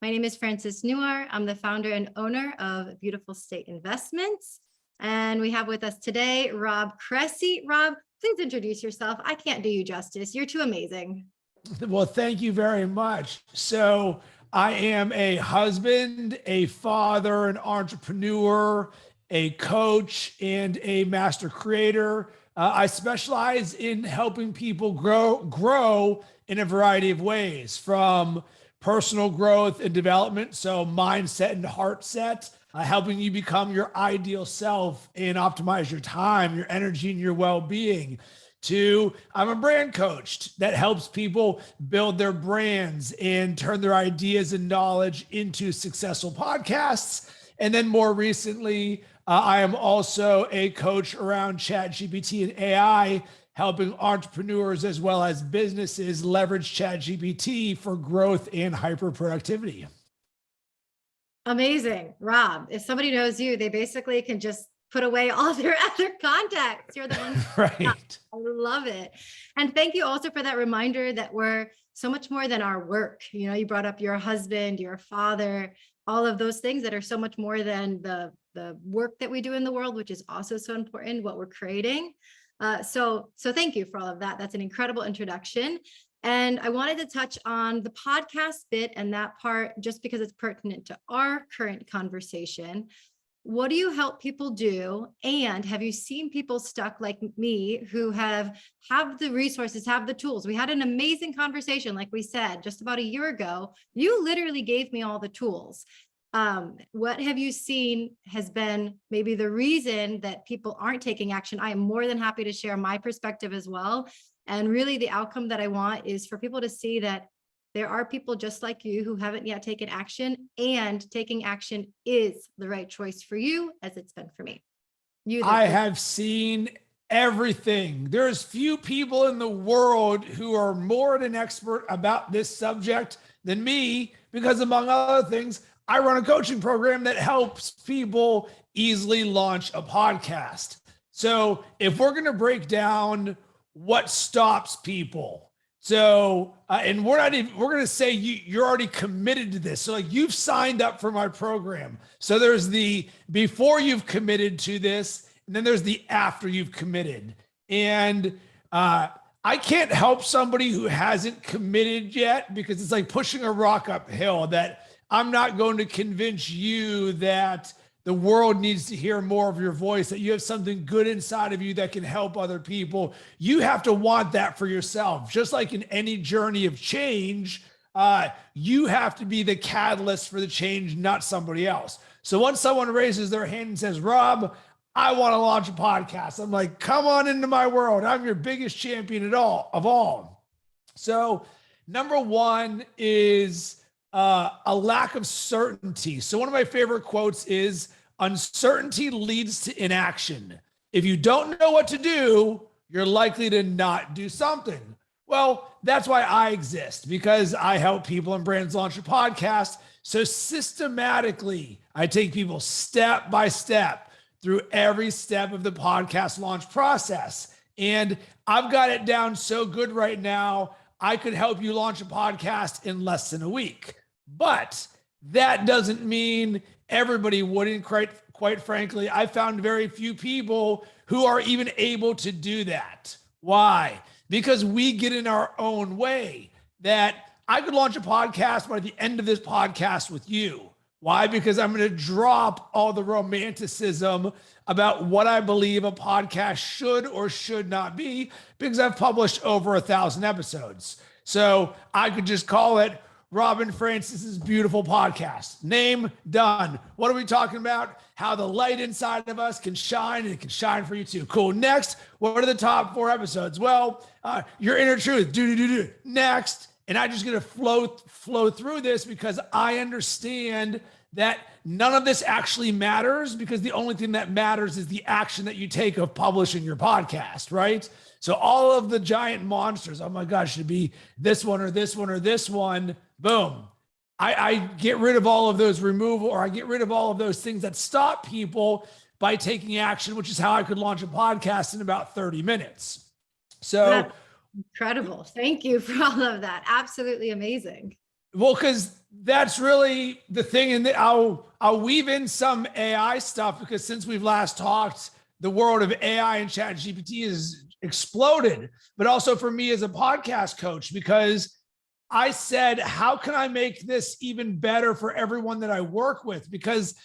My name is Frances Newar. I'm the founder and owner of Beautiful State Investments. And we have with us today, Rob Cressy. Rob, please introduce yourself. I can't do you justice. You're too amazing. Well, thank you very much. So I am a husband, a father, an entrepreneur, a coach, and a master creator. I specialize in helping people grow in a variety of ways, from personal growth and development, so mindset and heart set, helping you become your ideal self and optimize your time, your energy, and your well-being, to I'm a brand coach that helps people build their brands and turn their ideas and knowledge into successful podcasts. And then more recently, I am also a coach around ChatGPT and AI, helping entrepreneurs as well as businesses leverage ChatGPT for growth and hyper productivity. Amazing. Rob, if somebody knows you, they basically can just put away all their other contacts. You're the one. Right. I love it. And thank you also for that reminder that we're so much more than our work. You know, you brought up your husband, your father, all of those things that are so much more than the work that we do in the world, which is also so important, what we're creating. So thank you for all of that. That's an incredible introduction. And I wanted to touch on the podcast bit and that part just because it's pertinent to our current conversation. What do you help people do? And have you seen people stuck like me who have the resources, have the tools? We had an amazing conversation, like we said, just about a year ago. You literally gave me all the tools. What have you seen has been maybe the reason that people aren't taking action? I am more than happy to share my perspective as well. And really the outcome that I want is for people to see that there are people just like you who haven't yet taken action, and taking action is the right choice for you, as it's been for me. I have seen everything. There's few people in the world who are more than an expert about this subject than me, because among other things, I run a coaching program that helps people easily launch a podcast. So if we're going to break down what stops people, and we're going to say you're already committed to this. So like you've signed up for my program. So there's the before you've committed to this, and then there's the after you've committed. And I can't help somebody who hasn't committed yet, because it's like pushing a rock uphill, that I'm not going to convince you that the world needs to hear more of your voice, that you have something good inside of you that can help other people. You have to want that for yourself. Just like in any journey of change, you have to be the catalyst for the change, not somebody else. So once someone raises their hand and says, Rob, I want to launch a podcast, I'm like, come on into my world. I'm your biggest champion of all. So number one is a lack of certainty. So one of my favorite quotes is, uncertainty leads to inaction. If you don't know what to do, you're likely to not do something. Well, that's why I exist, because I help people and brands launch a podcast. So systematically, I take people step by step through every step of the podcast launch process. And I've got it down so good right now, I could help you launch a podcast in less than a week. But that doesn't mean everybody wouldn't. Quite frankly, I found very few people who are even able to do that. Why? Because we get in our own way. That I could launch a podcast by the end of this podcast with you. Why? Because I'm going to drop all the romanticism about what I believe a podcast should or should not be, because I've published over 1,000 episodes. So I could just call it Robin Francis's Beautiful Podcast. Name done. What are we talking about? How the light inside of us can shine, and it can shine for you too. Cool. Next, what are the top 4 episodes? Well, your inner truth. Next. And I'm just going to flow through this, because I understand that none of this actually matters, because the only thing that matters is the action that you take of publishing your podcast, right? So all of the giant monsters, oh my gosh, should be this one or this one or this one. Boom. I get rid of all of those removal, or I get rid of all of those things that stop people by taking action, which is how I could launch a podcast in about 30 minutes. So that's incredible. Thank you for all of that. Absolutely amazing. Well, because that's really the thing. And I'll weave in some AI stuff because since we've last talked, the world of AI and Chat GPT has exploded. But also for me as a podcast coach, because I said, how can I make this even better for everyone that I work with? Because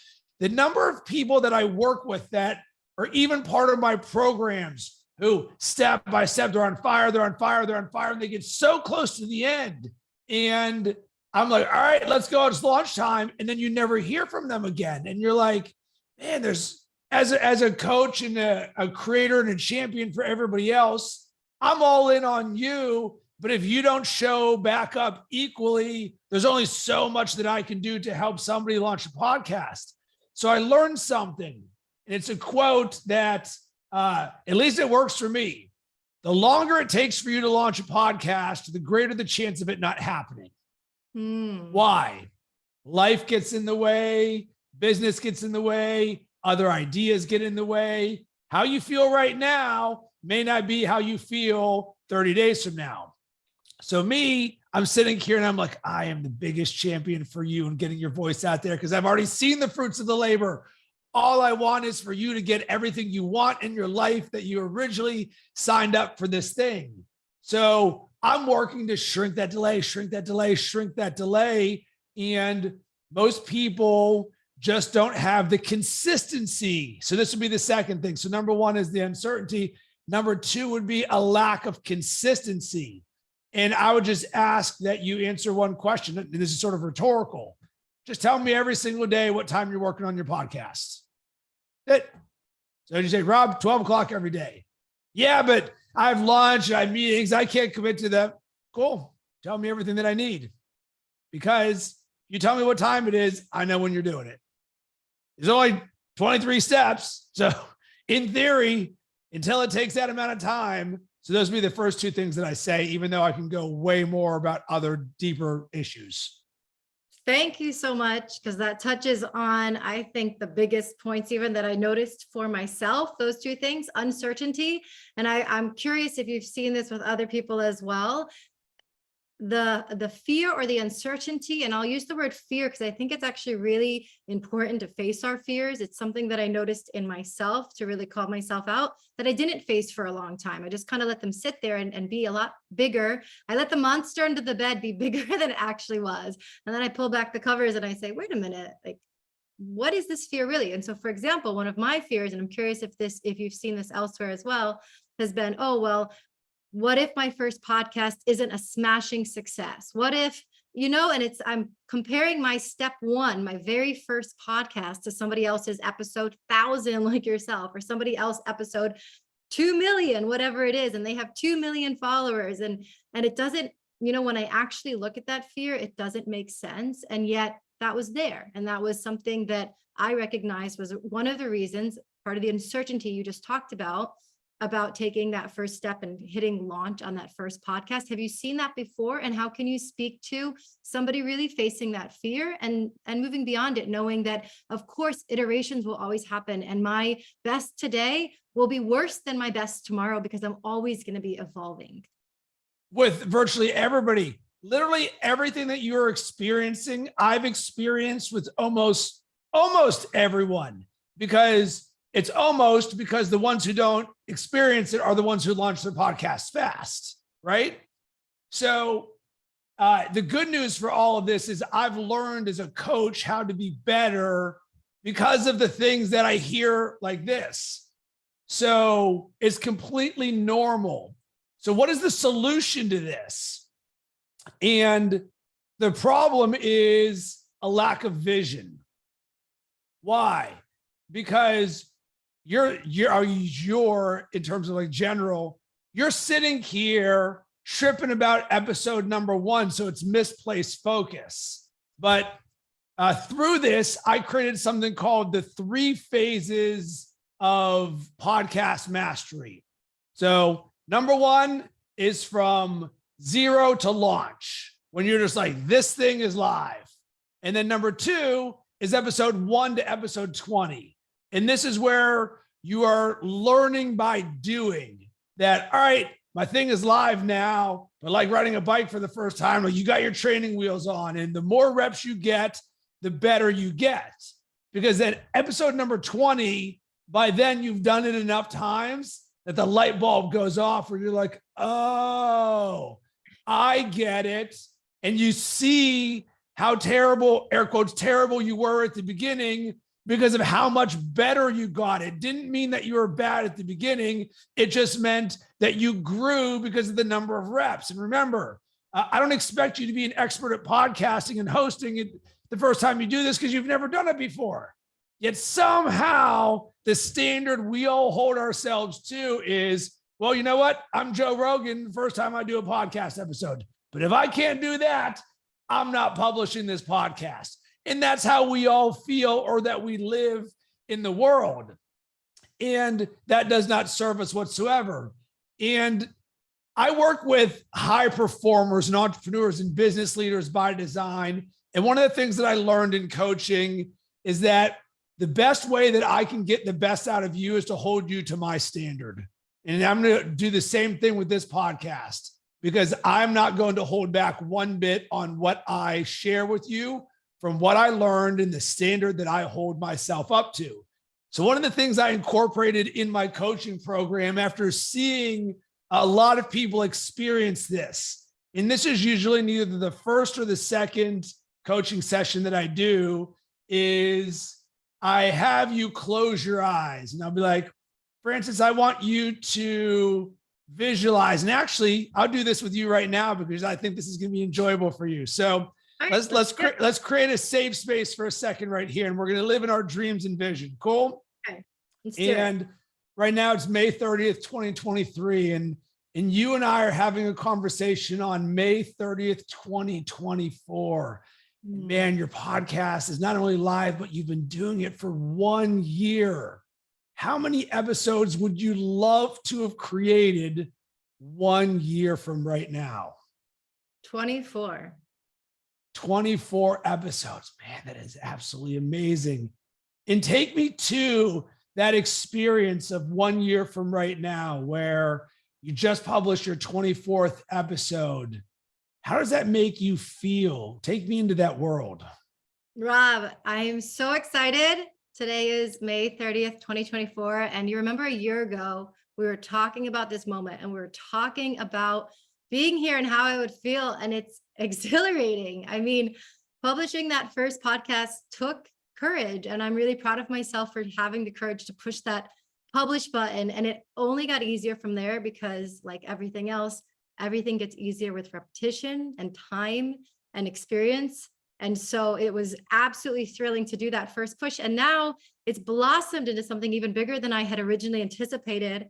the number of people that I work with that are even part of my programs who step by step, they're on fire, and they get so close to the end. And I'm like, all right, let's go. It's launch time. And then you never hear from them again. And you're like, man, there's, as a coach and a creator and a champion for everybody else, I'm all in on you. But if you don't show back up equally, there's only so much that I can do to help somebody launch a podcast. So I learned something, and it's a quote that at least it works for me. The longer it takes for you to launch a podcast, the greater the chance of it not happening. Why? Life gets in the way, business gets in the way, other ideas get in the way. How you feel right now may not be how you feel 30 days from now. So me, I'm sitting here and I'm like, I am the biggest champion for you and getting your voice out there because I've already seen the fruits of the labor. All I want is for you to get everything you want in your life that you originally signed up for this thing. So I'm working to shrink that delay. And most people just don't have the consistency. So this would be the second thing. So number one is the uncertainty. Number two would be a lack of consistency. And I would just ask that you answer one question. This is sort of rhetorical. Just tell me every single day what time you're working on your podcast. So you say, Rob, 12 o'clock every day. Yeah, but I have lunch, I have meetings. I can't commit to that. Cool. Tell me everything that I need. Because you tell me what time it is, I know when you're doing it. There's only 23 steps. So in theory, until it takes that amount of time. So those would be the first two things that I say, even though I can go way more about other deeper issues. Thank you so much, because that touches on, I think, the biggest points even that I noticed for myself, those two things, uncertainty. And I'm curious if you've seen this with other people as well. The fear or the uncertainty, and I'll use the word fear because I think it's actually really important to face our fears. It's something that I noticed in myself to really call myself out that I didn't face for a long time. I just kind of let them sit there and be a lot bigger. I let the monster under the bed be bigger than it actually was. And then I pull back the covers and I say, wait a minute, like, what is this fear really? And so, for example, one of my fears, and I'm curious if you've seen this elsewhere as well, has been, oh, well, what if my first podcast isn't a smashing success? What if, and I'm comparing my step one, my very first podcast, to somebody else's episode 1,000 like yourself, or somebody else episode 2 million, whatever it is. And they have 2 million followers. And it doesn't, when I actually look at that fear, it doesn't make sense. And yet that was there. And that was something that I recognized was one of the reasons, part of the uncertainty you just talked about taking that first step and hitting launch on that first podcast. Have you seen that before? And how can you speak to somebody really facing that fear and moving beyond it, knowing that, of course, iterations will always happen. And my best today will be worse than my best tomorrow because I'm always going to be evolving. With virtually everybody, literally everything that you're experiencing, I've experienced with almost everyone, because it's almost because the ones who don't experience it are the ones who launch their podcasts fast, right? So the good news for all of this is I've learned as a coach how to be better because of the things that I hear like this. So it's completely normal. So what is the solution to this? And the problem is a lack of vision. Why? Because you're in terms of like general, you're sitting here tripping about episode number 1. So it's misplaced focus. But through this, I created something called the 3 phases of podcast mastery. So number 1 is from 0 to launch, when you're just like, this thing is live. And then number 2 is episode 1 to episode 20. And this is where you are learning by doing that. All right, my thing is live now, but like riding a bike for the first time, like you got your training wheels on, and the more reps you get, the better you get. Because at episode number 20, by then you've done it enough times that the light bulb goes off where you're like, oh, I get it. And you see how terrible, air quotes, terrible you were at the beginning because of how much better you got. It didn't mean that you were bad at the beginning. It just meant that you grew because of the number of reps. And remember, I don't expect you to be an expert at podcasting and hosting it the first time you do this because you've never done it before. Yet somehow the standard we all hold ourselves to is, well, you know what? I'm Joe Rogan the first time I do a podcast episode. But if I can't do that, I'm not publishing this podcast. And that's how we all feel, or that we live in the world. And that does not serve us whatsoever. And I work with high performers and entrepreneurs and business leaders by design. And one of the things that I learned in coaching is that the best way that I can get the best out of you is to hold you to my standard. And I'm going to do the same thing with this podcast, because I'm not going to hold back one bit on what I share with you from what I learned and the standard that I hold myself up to. So one of the things I incorporated in my coaching program after seeing a lot of people experience this, and this is usually neither the first or the second coaching session that I do, is I have you close your eyes and I'll be like, Francis, I want you to visualize. And actually, I'll do this with you right now because I think this is going to be enjoyable for you. So let's create a safe space for a second right here. And we're going to live in our dreams and vision. Cool. Okay. And right now it's May 30th, 2023. And you and I are having a conversation on May 30th, 2024. Man, your podcast is not only live, but you've been doing it for 1 year. How many episodes would you love to have created 1 year from right now? 24. 24 episodes. Man, that is absolutely amazing. And take me to that experience of 1 year from right now, where you just published your 24th episode. How does that make you feel? Take me into that world. Rob, I am so excited. Today is May 30th, 2024. And you remember a year ago, we were talking about this moment and we were talking about being here and how I would feel. And it's exhilarating. I mean, publishing that first podcast took courage, and I'm really proud of myself for having the courage to push that publish button. And it only got easier from there because, like everything else, everything gets easier with repetition and time and experience. And so it was absolutely thrilling to do that first push. And now it's blossomed into something even bigger than I had originally anticipated.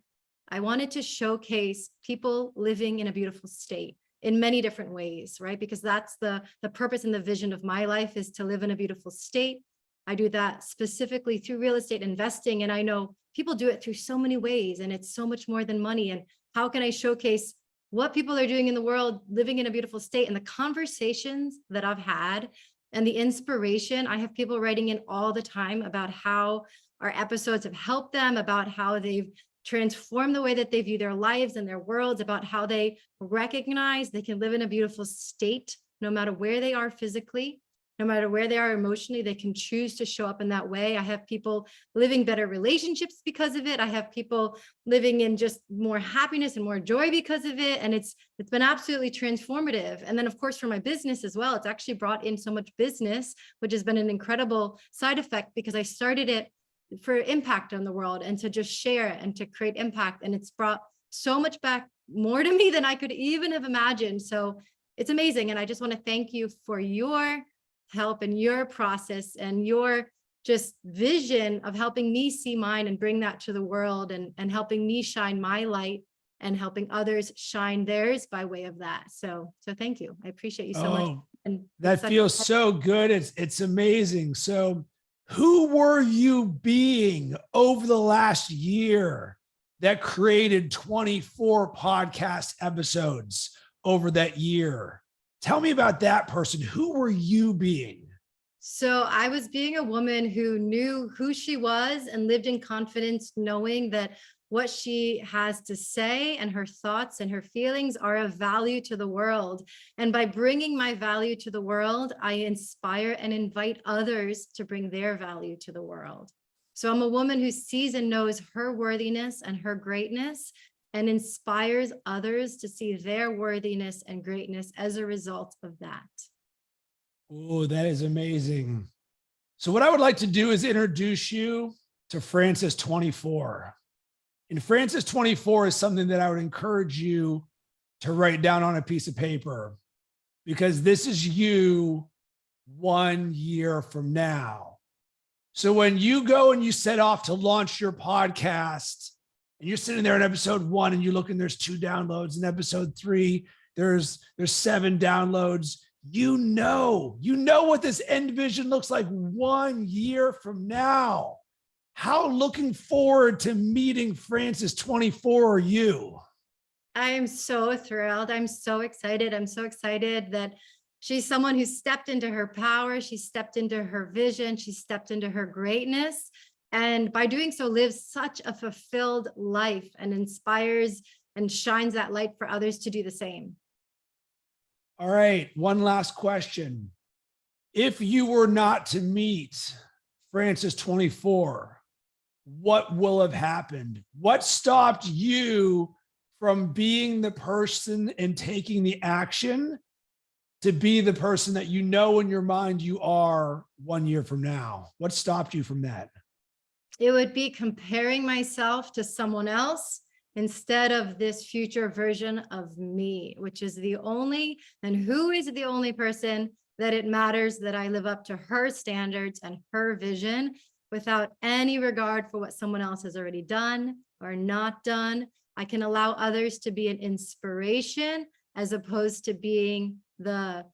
I wanted to showcase people living in a beautiful state in many different ways, right? Because that's the purpose and the vision of my life, is to live in a beautiful state. I do that specifically through real estate investing. And I know people do it through so many ways, and it's so much more than money. And how can I showcase what people are doing in the world, living in a beautiful state, and the conversations that I've had and the inspiration. I have people writing in all the time about how our episodes have helped them, about how they've transformed the way that they view their lives and their worlds, about how they recognize they can live in a beautiful state no matter where they are physically. No matter where they are emotionally, they can choose to show up in that way. I have people living better relationships because of it. I have people living in just more happiness and more joy because of it. And it's been absolutely transformative. And then, of course, for my business as well, it's actually brought in so much business, which has been an incredible side effect, because I started it for impact on the world and to just share and to create impact. And it's brought so much back, more to me than I could even have imagined. So it's amazing. And I just want to thank you for your help and your process and your just vision of helping me see mine and bring that to the world, and helping me shine my light and helping others shine theirs by way of that. So thank you. I appreciate you so much. And that feels so good. It's amazing. So who were you being over the last year that created 24 podcast episodes over that year? Tell me about that person. Who were you being? So I was being a woman who knew who she was and lived in confidence, knowing that what she has to say, and her thoughts and her feelings are of value to the world. And by bringing my value to the world, I inspire and invite others to bring their value to the world. So I'm a woman who sees and knows her worthiness and her greatness, and inspires others to see their worthiness and greatness as a result of that. Oh, that is amazing. So what I would like to do is introduce you to Francis 24. And Francis 24 is something that I would encourage you to write down on a piece of paper, because this is you 1 year from now. So when you go and you set off to launch your podcast, and you're sitting there in episode 1 and you look and there's 2 downloads, in episode 3, there's 7 downloads. You know what this end vision looks like 1 year from now. How looking forward to meeting Francis 24 are you? I am so thrilled. I'm so excited. I'm so excited that she's someone who stepped into her power. She stepped into her vision. She stepped into her greatness. And by doing so, lives such a fulfilled life and inspires and shines that light for others to do the same. All right, one last question. If you were not to meet Francis 24, what will have happened? What stopped you from being the person and taking the action to be the person that you know in your mind you are 1 year from now? What stopped you from that? It would be comparing myself to someone else instead of this future version of me, which is the only, and who is the only person that it matters that I live up to her standards and her vision without any regard for what someone else has already done or not done. I can allow others to be an inspiration as opposed to being the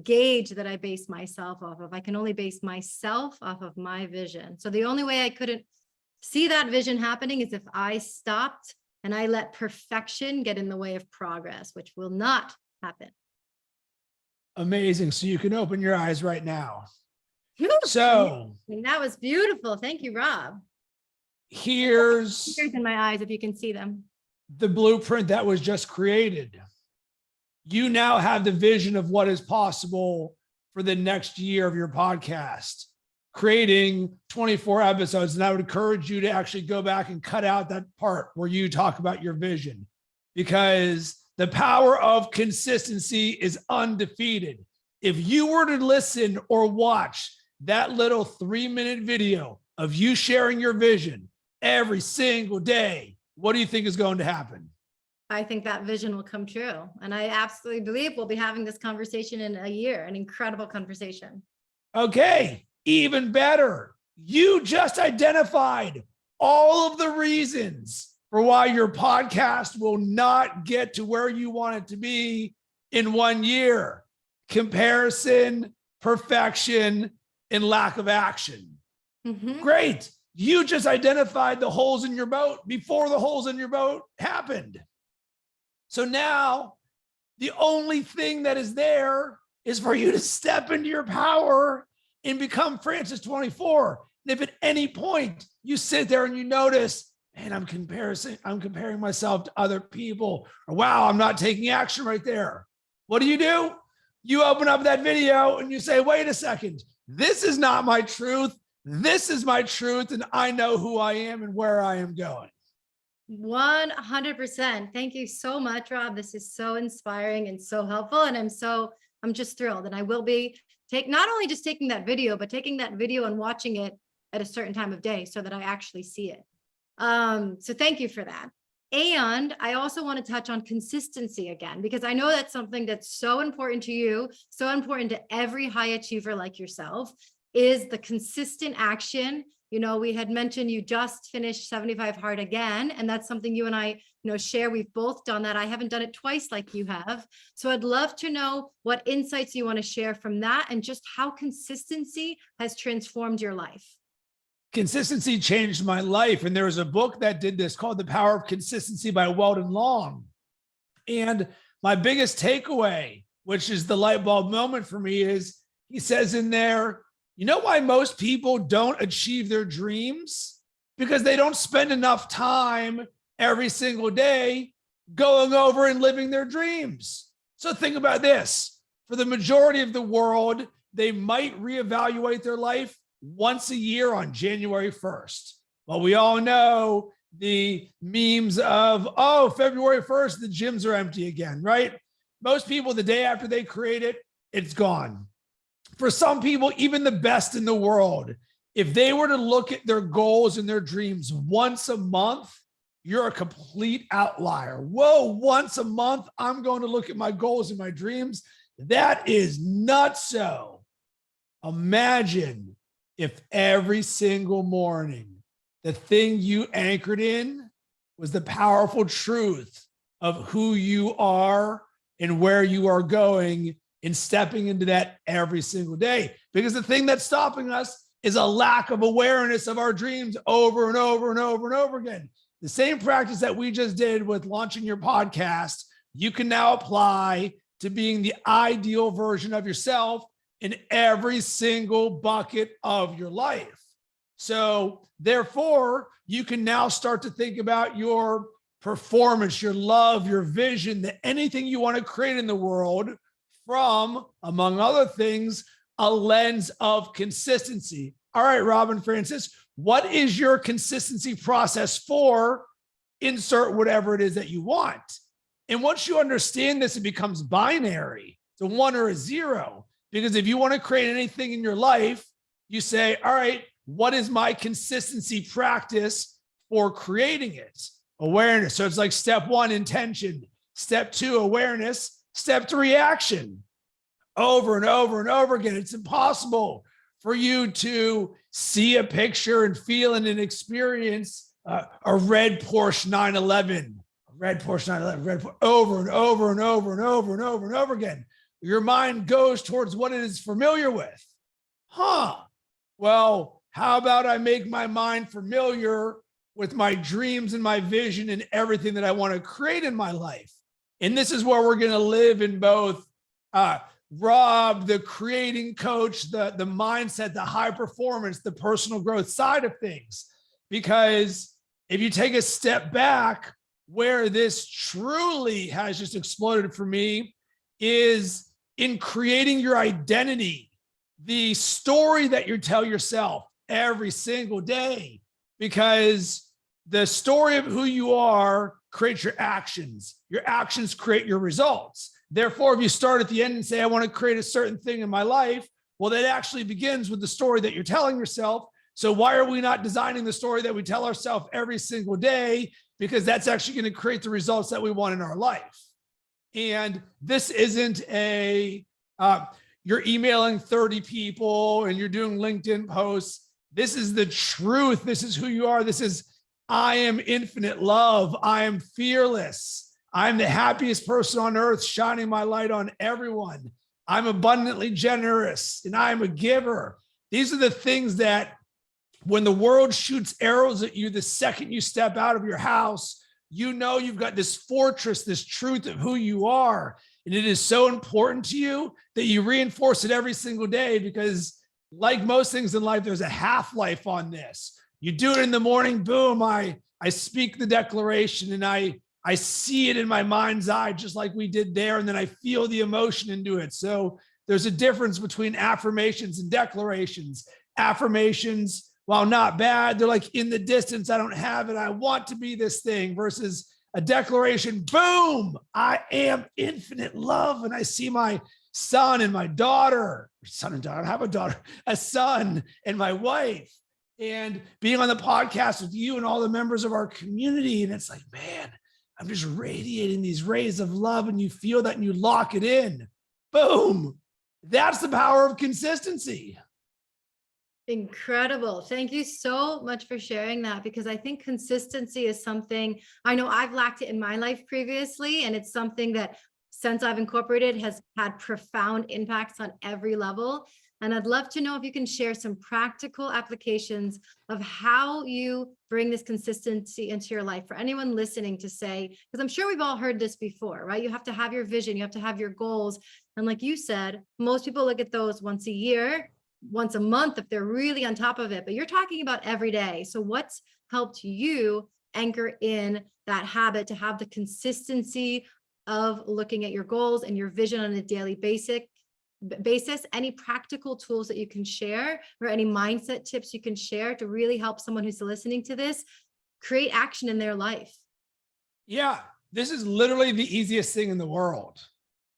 gauge that I base myself off of. I can only base myself off of my vision. So the only way I couldn't see that vision happening is if I stopped and I let perfection get in the way of progress, which will not happen. Amazing. So you can open your eyes right now. So that was beautiful. Thank you, Rob. Here's tears in my eyes if you can see them. The blueprint that was just created. You now have the vision of what is possible for the next year of your podcast, creating 24 episodes. And I would encourage you to actually go back and cut out that part where you talk about your vision, because the power of consistency is undefeated. If you were to listen or watch that little 3-minute video of you sharing your vision every single day, what do you think is going to happen? I think that vision will come true. And I absolutely believe we'll be having this conversation in a year, an incredible conversation. Okay, even better. You just identified all of the reasons for why your podcast will not get to where you want it to be in 1 year. Comparison, perfection, and lack of action. Mm-hmm. Great. You just identified the holes in your boat before the holes in your boat happened. So now the only thing that is there is for you to step into your power and become Francis 24. And if at any point you sit there and you notice, man, I'm comparing myself to other people, or wow, I'm not taking action right there. What do? You open up that video and you say, wait a second, this is not my truth. This is my truth. And I know who I am and where I am going. 100%. Thank you so much, Rob. This is so inspiring and so helpful. And I'm just thrilled. And I will be not only just taking that video, but taking that video and watching it at a certain time of day so that I actually see it. So thank you for that. And I also want to touch on consistency again, because I know that's something that's so important to you, so important to every high achiever like yourself, is the consistent action. You know, we had mentioned you just finished 75 Hard again, and that's something you and I, share. We've both done that. I haven't done it twice like you have. So I'd love to know what insights you want to share from that and just how consistency has transformed your life. Consistency changed my life. And there was a book that did this called The Power of Consistency by Weldon Long. And my biggest takeaway, which is the light bulb moment for me, is he says in there, you know why most people don't achieve their dreams? because they don't spend enough time every single day going over and living their dreams. So think about this. For the majority of the world, they might reevaluate their life once a year on January 1st. Well, we all know the memes of, oh, February 1st, the gyms are empty again, right? Most people, the day after they create it, it's gone. For some people, even the best in the world, if they were to look at their goals and their dreams once a month, you're a complete outlier. Whoa, once a month, I'm going to look at my goals and my dreams. That is nutso. Imagine if every single morning, the thing you anchored in was the powerful truth of who you are and where you are going, and stepping into that every single day. Because the thing that's stopping us is a lack of awareness of our dreams over and over and over and over again. The same practice that we just did with launching your podcast, you can now apply to being the ideal version of yourself in every single bucket of your life. So therefore, you can now start to think about your performance, your love, your vision, that anything you want to create in the world from, among other things, a lens of consistency. All right, Robin Francis, what is your consistency process for insert whatever it is that you want? And once you understand this, it becomes binary. It's a 1 or a 0. Because if you want to create anything in your life, you say, all right, what is my consistency practice for creating it? Awareness. So it's like step 1, intention. Step 2, awareness. Step 3, action. Over and over and over again. It's impossible for you to see a picture and feel and experience a red Porsche 911, over and over and over and over and over and over again. Your mind goes towards what it is familiar with. Well, how about I make my mind familiar with my dreams and my vision and everything that I want to create in my life? And this is where we're going to live in both Rob, the creating coach, the mindset, the high performance, the personal growth side of things. Because if you take a step back, where this truly has just exploded for me is in creating your identity, the story that you tell yourself every single day, because the story of who you are creates your actions. Your actions create your results. Therefore, if you start at the end and say, I want to create a certain thing in my life, well, that actually begins with the story that you're telling yourself. So why are we not designing the story that we tell ourselves every single day? Because that's actually going to create the results that we want in our life. And this isn't you're emailing 30 people and you're doing LinkedIn posts. This is the truth. This is who you are. This is, I am infinite love. I am fearless. I'm the happiest person on earth, shining my light on everyone. I'm abundantly generous and I'm a giver. These are the things that when the world shoots arrows at you, the second you step out of your house, you know you've got this fortress, this truth of who you are. And it is so important to you that you reinforce it every single day, because like most things in life, there's a half-life on this. You do it in the morning, boom, I speak the declaration and I see it in my mind's eye, just like we did there. And then I feel the emotion into it. So there's a difference between affirmations and declarations. Affirmations, while not bad, they're like in the distance. I don't have it. I want to be this thing, versus a declaration. Boom, I am infinite love. And I see my son and my daughter, son and daughter, I don't have a daughter, a son and my wife, and being on the podcast with you and all the members of our community. And it's like, man, I'm just radiating these rays of love, and you feel that and you lock it in. Boom. That's the power of consistency. Incredible. Thank you so much for sharing that, because I think consistency is something I know I've lacked it in my life previously. And it's something that since I've incorporated has had profound impacts on every level. And I'd love to know if you can share some practical applications of how you bring this consistency into your life for anyone listening to say, because I'm sure we've all heard this before, right? You have to have your vision, you have to have your goals. And like you said, most people look at those once a year, once a month, if they're really on top of it, but you're talking about every day. So what's helped you anchor in that habit to have the consistency of looking at your goals and your vision on a daily basis? Any practical tools that you can share, or any mindset tips you can share to really help someone who's listening to this create action in their life? Yeah, this is literally the easiest thing in the world.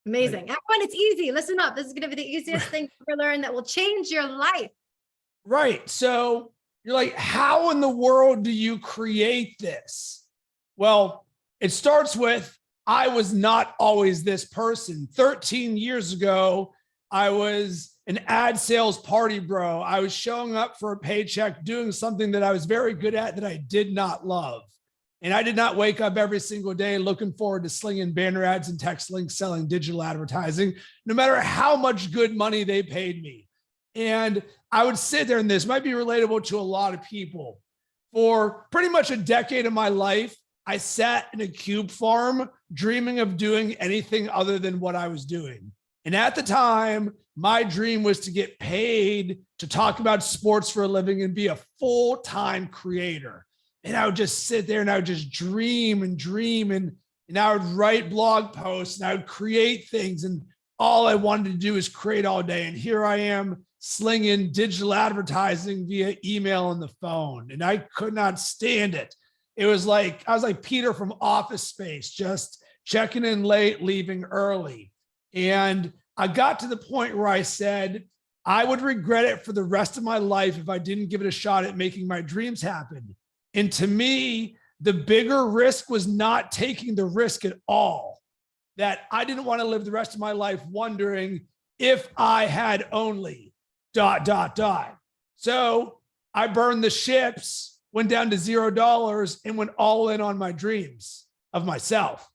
Amazing. Everyone, it's easy. Listen up. This is going to be the easiest thing to ever learn that will change your life. Right. So you're like, how in the world do you create this? Well, it starts with, I was not always this person. 13 years ago, I was an ad sales party bro. I was showing up for a paycheck, doing something that I was very good at that I did not love. And I did not wake up every single day looking forward to slinging banner ads and text links, selling digital advertising, no matter how much good money they paid me. And I would sit there, and this might be relatable to a lot of people. For pretty much a decade of my life, I sat in a cube farm dreaming of doing anything other than what I was doing. And at the time, my dream was to get paid to talk about sports for a living and be a full-time creator. And I would just sit there and I would just dream and dream. And I would write blog posts and I would create things. And all I wanted to do is create all day. And here I am slinging digital advertising via email and the phone. And I could not stand it. It was like, I was like Peter from Office Space, just checking in late, leaving early. And I got to the point where I said, I would regret it for the rest of my life if I didn't give it a shot at making my dreams happen. And to me, the bigger risk was not taking the risk at all. That I didn't want to live the rest of my life wondering if I had only ... So I burned the ships, went down to $0 and went all in on my dreams of myself.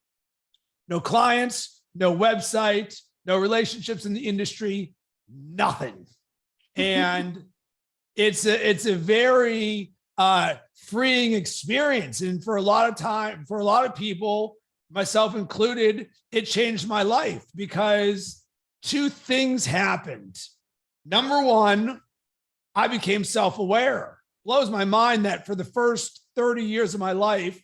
No clients, no website, no relationships in the industry, nothing. And it's a very freeing experience. And for a lot of people, myself included, it changed my life because two things happened. Number one, I became self-aware. Blows my mind that for the first 30 years of my life,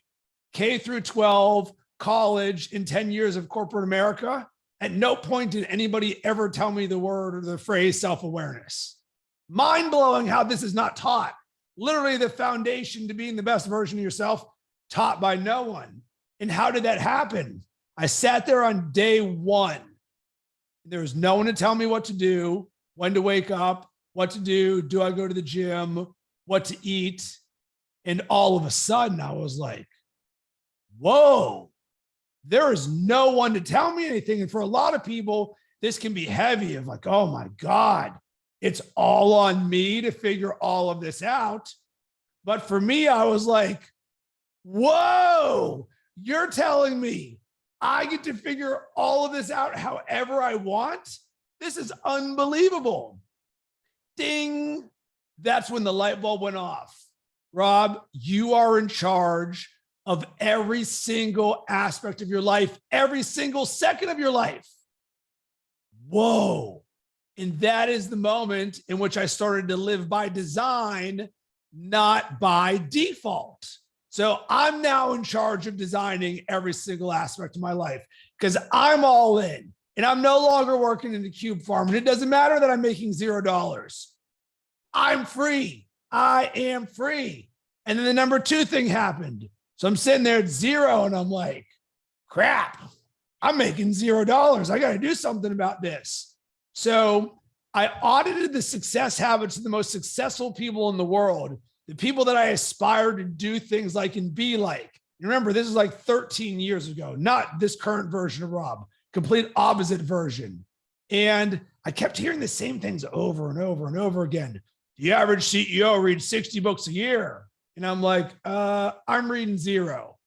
K through 12, college, and 10 years of corporate America, at no point did anybody ever tell me the word or the phrase self-awareness. Mind-blowing how this is not taught. Literally the foundation to being the best version of yourself, taught by no one. And how did that happen? I sat there on day one. There was no one to tell me what to do, when to wake up, what to do I go to the gym, what to eat. And all of a sudden I was like, whoa, there is no one to tell me anything. And for a lot of people, this can be heavy of like, oh my God, it's all on me to figure all of this out. But for me, I was like, whoa, you're telling me I get to figure all of this out however I want? This is unbelievable. Ding. That's when the light bulb went off. Rob, you are in charge of every single aspect of your life, every single second of your life. Whoa. And that is the moment in which I started to live by design, not by default. So I'm now in charge of designing every single aspect of my life because I'm all in and I'm no longer working in the cube farm. And it doesn't matter that I'm making $0. I'm free. I am free. And then the number two thing happened. So I'm sitting there at zero and I'm like, crap, I'm making $0. I got to do something about this. So I audited the success habits of the most successful people in the world, the people that I aspire to do things like and be like. Remember, this is like 13 years ago, not this current version of Rob, complete opposite version. And I kept hearing the same things over and over and over again. The average CEO reads 60 books a year. And I'm like, I'm reading 0.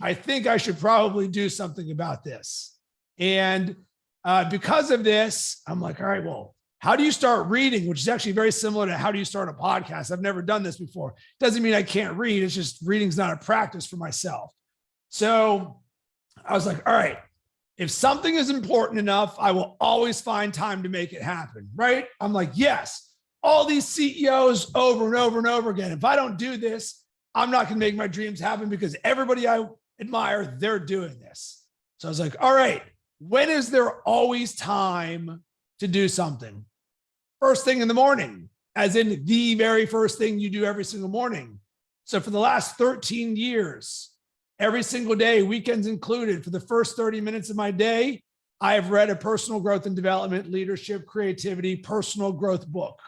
I think I should probably do something about this. And because of this, I'm like, all right, well, how do you start reading? Which is actually very similar to how do you start a podcast? I've never done this before. Doesn't mean I can't read. It's just reading's not a practice for myself. So I was like, all right, if something is important enough, I will always find time to make it happen, right? I'm like, yes, all these CEOs over and over and over again. If I don't do this, I'm not going to make my dreams happen because everybody I admire, they're doing this. So I was like, all right, when is there always time to do something? First thing in the morning, as in the very first thing you do every single morning. So for the last 13 years, every single day, weekends included, for the first 30 minutes of my day, I have read a personal growth and development, leadership, creativity, personal growth book.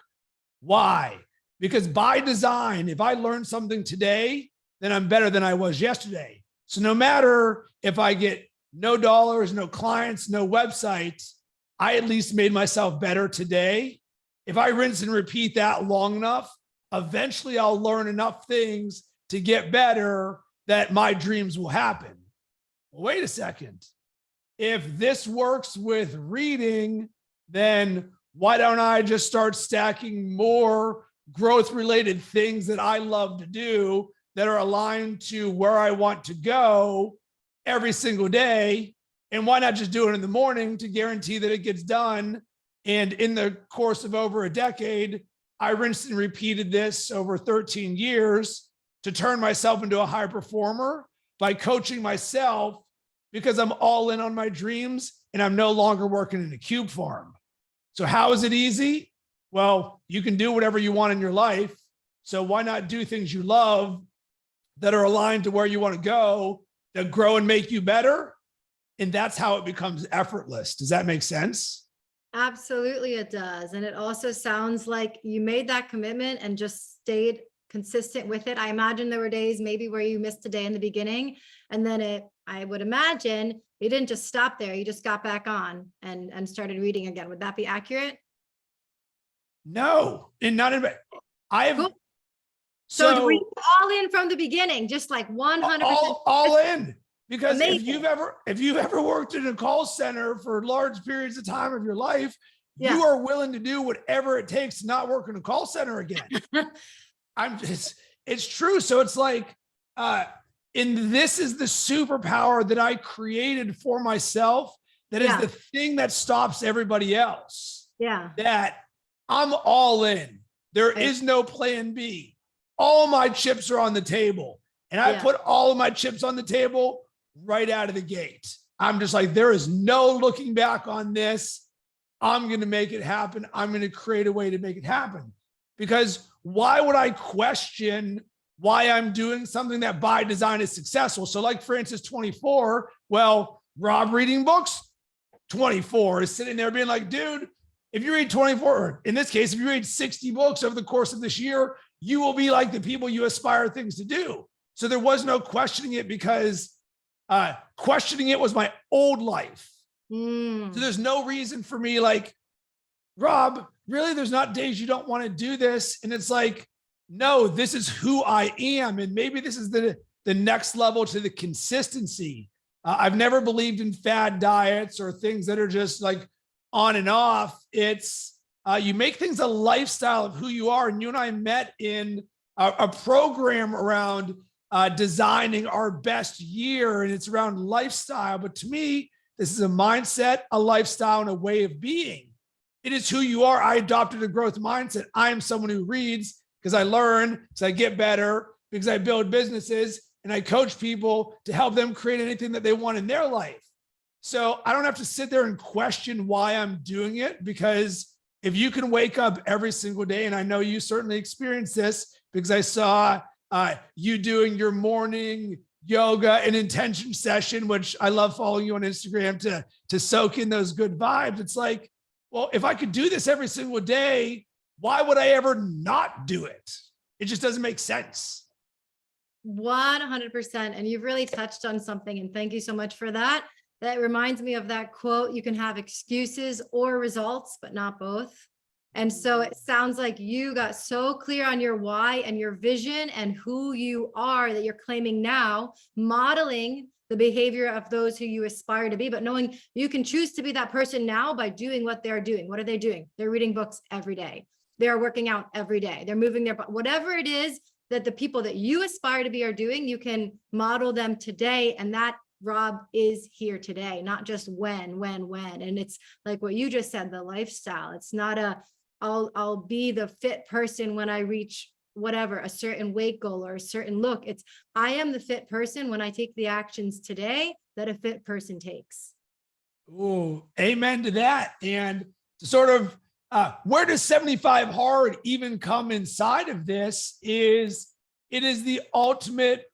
Why? Because by design, if I learn something today, then I'm better than I was yesterday. So no matter if I get no dollars, no clients, no websites, I at least made myself better today. If I rinse and repeat that long enough, eventually I'll learn enough things to get better that my dreams will happen. Well, wait a second. If this works with reading, then why don't I just start stacking more growth related things that I love to do that are aligned to where I want to go every single day? And why not just do it in the morning to guarantee that it gets done? And in the course of over a decade, I rinsed and repeated this over 13 years to turn myself into a high performer by coaching myself, because I'm all in on my dreams and I'm no longer working in a cube farm. So how is it easy? Well, you can do whatever you want in your life. So why not do things you love that are aligned to where you want to go, that grow and make you better? And that's how it becomes effortless. Does that make sense? Absolutely, it does. And it also sounds like you made that commitment and just stayed consistent with it. I imagine there were days maybe where you missed a day in the beginning, and then I would imagine you didn't just stop there. You just got back on and started reading again. Would that be accurate? No, and not in. I have. Cool. So were you all in from the beginning, just like 100%? All in. Because Amazing. if you've ever worked in a call center for large periods of time of your life, you are willing to do whatever it takes to not work in a call center again. It's true. So it's like, and this is the superpower that I created for myself. That is the thing that stops everybody else. Yeah. That I'm all in. There is no plan B. All my chips are on the table. And I put all of my chips on the table right out of the gate. I'm just like, there is no looking back on this. I'm going to make it happen. I'm going to create a way to make it happen. Because why would I question why I'm doing something that by design is successful? So like, for instance, 24, well, Rob reading books, 24 is sitting there being like, dude, if you read 24, or in this case, if you read 60 books over the course of this year, you will be like the people you aspire things to do. So there was no questioning it, because questioning it was my old life. So there's no reason for me like, Rob, really, there's not days you don't want to do this. And it's like, no, this is who I am. And maybe this is the next level to the consistency. I've never believed in fad diets or things that are just like on and off. It's you make things a lifestyle of who you are. And you and I met in a program around designing our best year, and it's around lifestyle. But to me, this is a mindset, a lifestyle, and a way of being. It is who you are. I adopted a growth mindset. I am someone who reads because I learn, because I get better, because I build businesses, and I coach people to help them create anything that they want in their life. So I don't have to sit there and question why I'm doing it, because if you can wake up every single day, and I know you certainly experienced this because I saw you doing your morning yoga and intention session, which I love following you on Instagram to soak in those good vibes. It's like, well, if I could do this every single day, why would I ever not do it? It just doesn't make sense. 100%. And you've really touched on something. And thank you so much for that. That reminds me of that quote, you can have excuses or results, but not both. And so it sounds like you got so clear on your why and your vision and who you are that you're claiming now, modeling the behavior of those who you aspire to be, but knowing you can choose to be that person now by doing what they're doing. What are they doing? They're reading books every day. They're working out every day. They're moving their, whatever it is that the people that you aspire to be are doing, you can model them today. And that, Rob, is here today, not just when. And it's like what you just said, the lifestyle. It's not a, I'll be the fit person when I reach whatever, a certain weight goal or a certain look. It's, I am the fit person when I take the actions today that a fit person takes. Ooh, amen to that. And to sort of where does 75 hard even come inside of this is it is the ultimate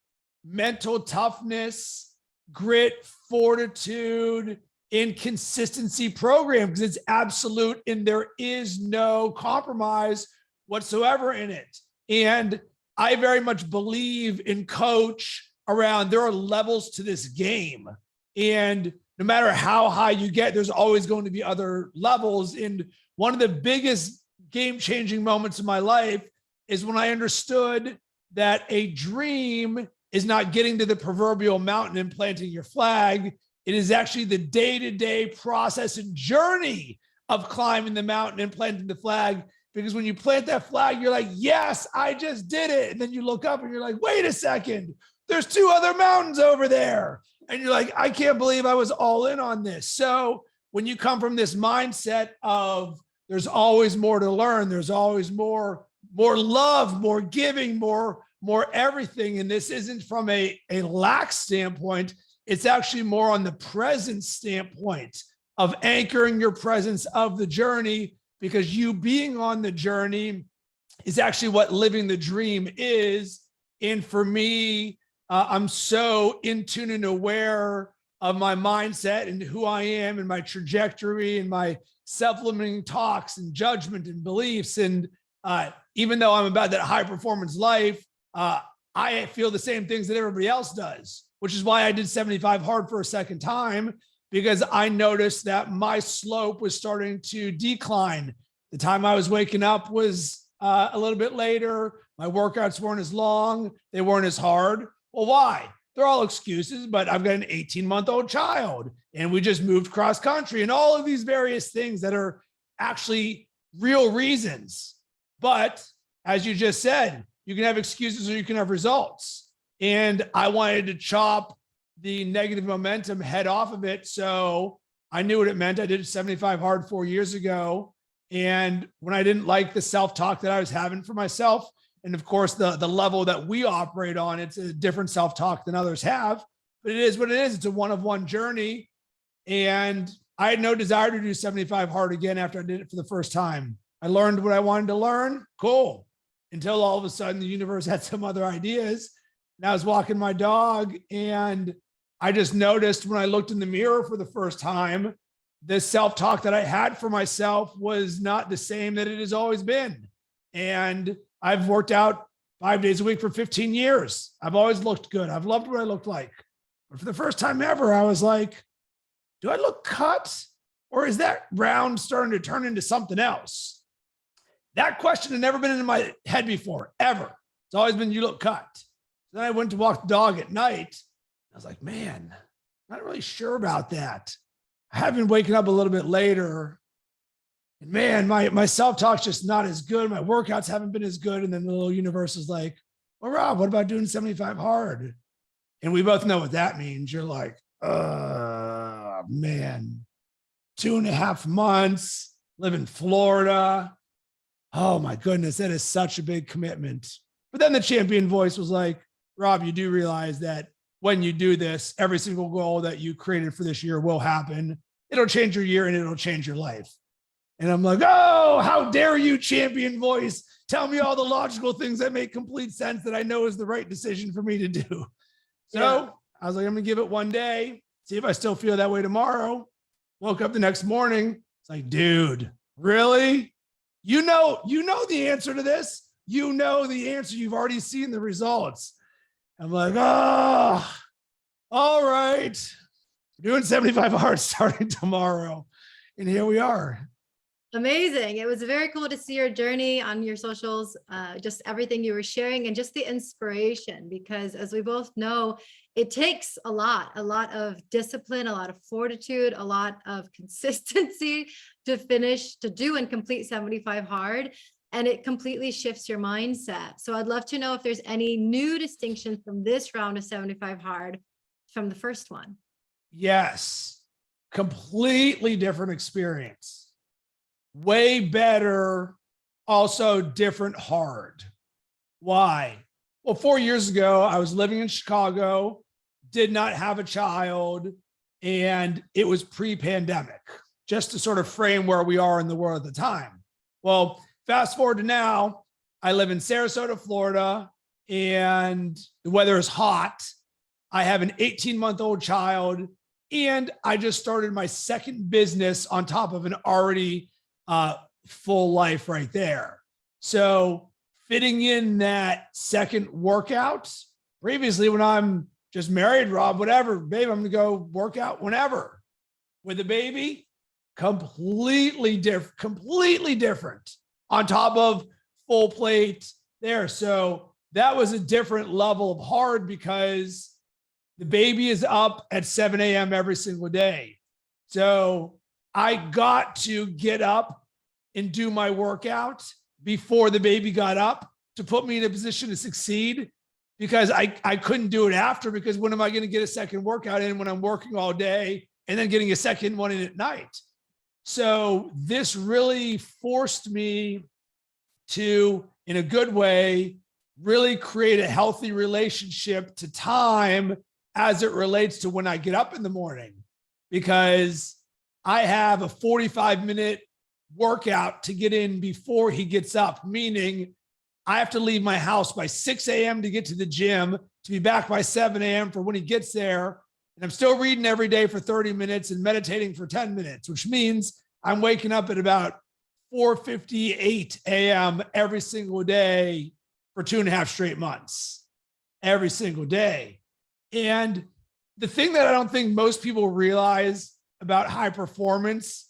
mental toughness, grit, fortitude, and consistency program, because it's absolute and there is no compromise whatsoever in it. And I very much believe in coach around there are levels to this game. And no matter how high you get, there's always going to be other levels. And one of the biggest game-changing moments in my life is when I understood that a dream is not getting to the proverbial mountain and planting your flag. It is actually the day-to-day process and journey of climbing the mountain and planting the flag. Because when you plant that flag, you're like, yes, I just did it. And then you look up and you're like, wait a second, there's 2 other mountains over there. And you're like, I can't believe I was all in on this. So when you come from this mindset of there's always more to learn, there's always more love, more giving, more everything. And this isn't from a lack standpoint. It's actually more on the present standpoint of anchoring your presence of the journey, because you being on the journey is actually what living the dream is. And for me, I'm so in tune and aware of my mindset and who I am and my trajectory and my self-limiting talks and judgment and beliefs. And even though I'm about that high performance life, I feel the same things that everybody else does, which is why I did 75 hard for a second time, because I noticed that my slope was starting to decline. The time I was waking up was a little bit later. My workouts weren't as long. They weren't as hard. Well, why? They're all excuses, but I've got an 18-month-old child and we just moved cross country and all of these various things that are actually real reasons. But as you just said, you can have excuses or you can have results. And I wanted to chop the negative momentum head off of it. So I knew what it meant. I did 75 hard 4 years ago. And when I didn't like the self-talk that I was having for myself, and of course, the level that we operate on, it's a different self-talk than others have, but it is what it is. It's a one-of-one journey. And I had no desire to do 75 hard again after I did it for the first time. I learned what I wanted to learn. Cool. Until all of a sudden the universe had some other ideas. And I was walking my dog and I just noticed when I looked in the mirror for the first time, the self-talk that I had for myself was not the same that it has always been. And I've worked out 5 days a week for 15 years. I've always looked good. I've loved what I looked like. But for the first time ever, I was like, do I look cut? Or is that round starting to turn into something else? That question had never been in my head before, ever. It's always been, you look cut. Then I went to walk the dog at night. I was like, man, I'm not really sure about that. I have been waking up a little bit later. And man, my self-talk's just not as good. My workouts haven't been as good. And then the little universe is like, well, Rob, what about doing 75 hard? And we both know what that means. You're like, man, 2.5 months, live in Florida. Oh my goodness, that is such a big commitment. But then the champion voice was like, Rob, you do realize that when you do this, every single goal that you created for this year will happen. It'll change your year and it'll change your life. And I'm like, oh, how dare you, champion voice, tell me all the logical things that make complete sense that I know is the right decision for me to do. So I was like, I'm gonna give it one day, see if I still feel that way tomorrow. Woke up the next morning. It's like, dude, really? You know the answer to this. You know the answer. You've already seen the results. I'm like, oh, all right. Doing 75 hard starting tomorrow. And here we are. Amazing. It was very cool to see your journey on your socials, just everything you were sharing and just the inspiration, because as we both know, it takes a lot of discipline, a lot of fortitude, a lot of consistency to finish, to do and complete 75 hard. And it completely shifts your mindset. So I'd love to know if there's any new distinctions from this round of 75 hard from the first one. Yes. Completely different experience. Way better, also different hard. Why? Well, 4 years ago, I was living in Chicago, did not have a child, and it was pre-pandemic, just to sort of frame where we are in the world at the time. Well, fast forward to now, I live in Sarasota, Florida, and the weather is hot. I have an 18-month-old child, and I just started my second business on top of an already full life right there. So fitting in that second workout, previously when I'm just married, Rob, whatever, babe, I'm gonna go work out whenever. With a baby, completely different on top of full plate there. So that was a different level of hard because the baby is up at 7 a.m. every single day. So I got to get up and do my workout before the baby got up to put me in a position to succeed, because I couldn't do it after, because when am I going to get a second workout in when I'm working all day and then getting a second one in at night? So this really forced me to, in a good way, really create a healthy relationship to time as it relates to when I get up in the morning, because I have a 45-minute workout to get in before he gets up, meaning I have to leave my house by 6 a.m. to get to the gym, to be back by 7 a.m. for when he gets there. And I'm still reading every day for 30 minutes and meditating for 10 minutes, which means I'm waking up at about 4:58 a.m. every single day for 2.5 straight months, every single day. And the thing that I don't think most people realize about high performance,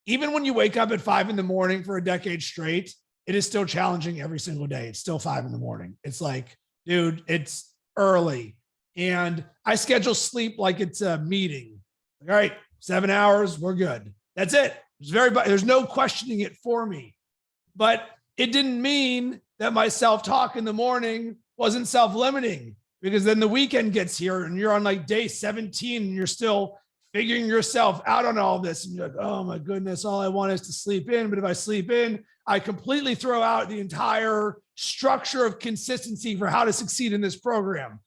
even when you wake up at 5 a.m. for a decade straight, it is still challenging every single day. It's still 5 a.m. It's like, dude, it's early. And I schedule sleep like it's a meeting. All right, 7 hours, we're good. That's it. There's no questioning it for me. But it didn't mean that my self-talk in the morning wasn't self-limiting, because then the weekend gets here and you're on like day 17 and you're still figuring yourself out on all this. And you're like, oh my goodness, all I want is to sleep in. But if I sleep in, I completely throw out the entire structure of consistency for how to succeed in this program.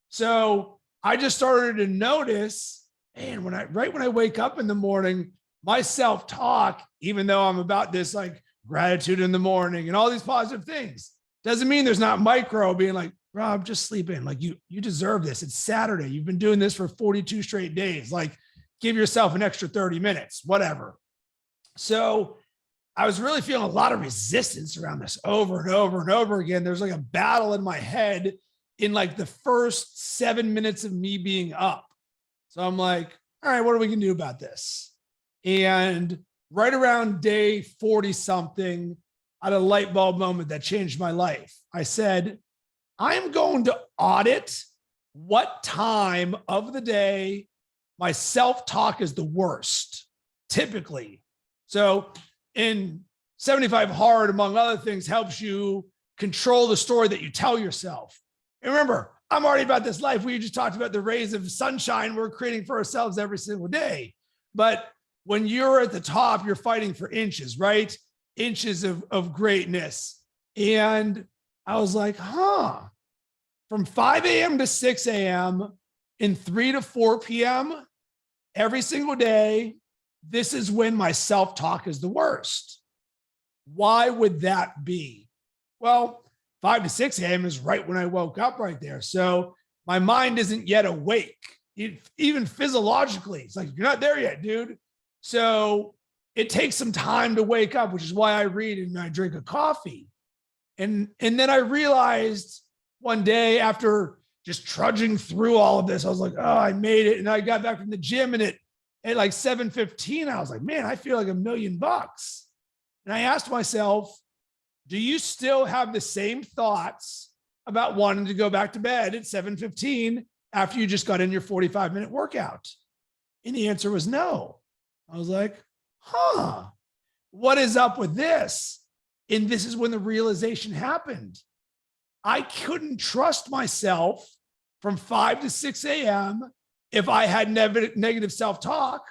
So I just started to notice, man, right when I wake up in the morning, my self-talk, even though I'm about this like gratitude in the morning and all these positive things, doesn't mean there's not micro being like, Rob, just sleep in. Like you deserve this. It's Saturday. You've been doing this for 42 straight days. Like give yourself an extra 30 minutes, whatever. So I was really feeling a lot of resistance around this over and over and over again. There's like a battle in my head in like the first 7 minutes of me being up. So I'm like, all right, what are we going to do about this? And right around day 40 something, I had a light bulb moment that changed my life. I said, I'm going to audit what time of the day my self-talk is the worst, typically. So in 75 Hard, among other things, helps you control the story that you tell yourself. And remember, I'm already about this life. We just talked about the rays of sunshine we're creating for ourselves every single day. But when you're at the top, you're fighting for inches, right? Inches of greatness. And I was like, from 5 a.m. to 6 a.m. and 3 to 4 p.m. every single day, this is when my self-talk is the worst. Why would that be? Well, 5 to 6 a.m. is right when I woke up right there. So my mind isn't yet awake. Even physiologically, it's like, you're not there yet, dude. So it takes some time to wake up, which is why I read and I drink a coffee. And then I realized one day, after just trudging through all of this, I was like, oh, I made it. And I got back from the gym, and at like 7:15, I was like, man, I feel like $1 million. And I asked myself, do you still have the same thoughts about wanting to go back to bed at 7:15 after you just got in your 45-minute workout? And the answer was no. I was like, what is up with this? And this is when the realization happened. I couldn't trust myself from 5 to 6 a.m. if I had negative self-talk,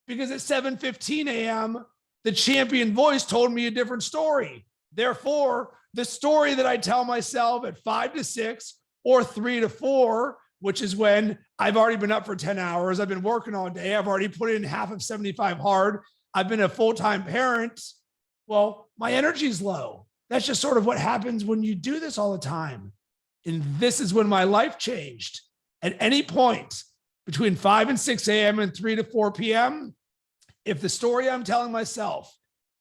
because at 7:15 a.m., the champion voice told me a different story. Therefore, the story that I tell myself at 5 to 6 or 3 to 4, which is when I've already been up for 10 hours, I've been working all day, I've already put in half of 75 hard, I've been a full-time parent. Well, my energy's low. That's just sort of what happens when you do this all the time. And this is when my life changed. At any point between 5 and 6 a.m. and 3 to 4 p.m., if the story I'm telling myself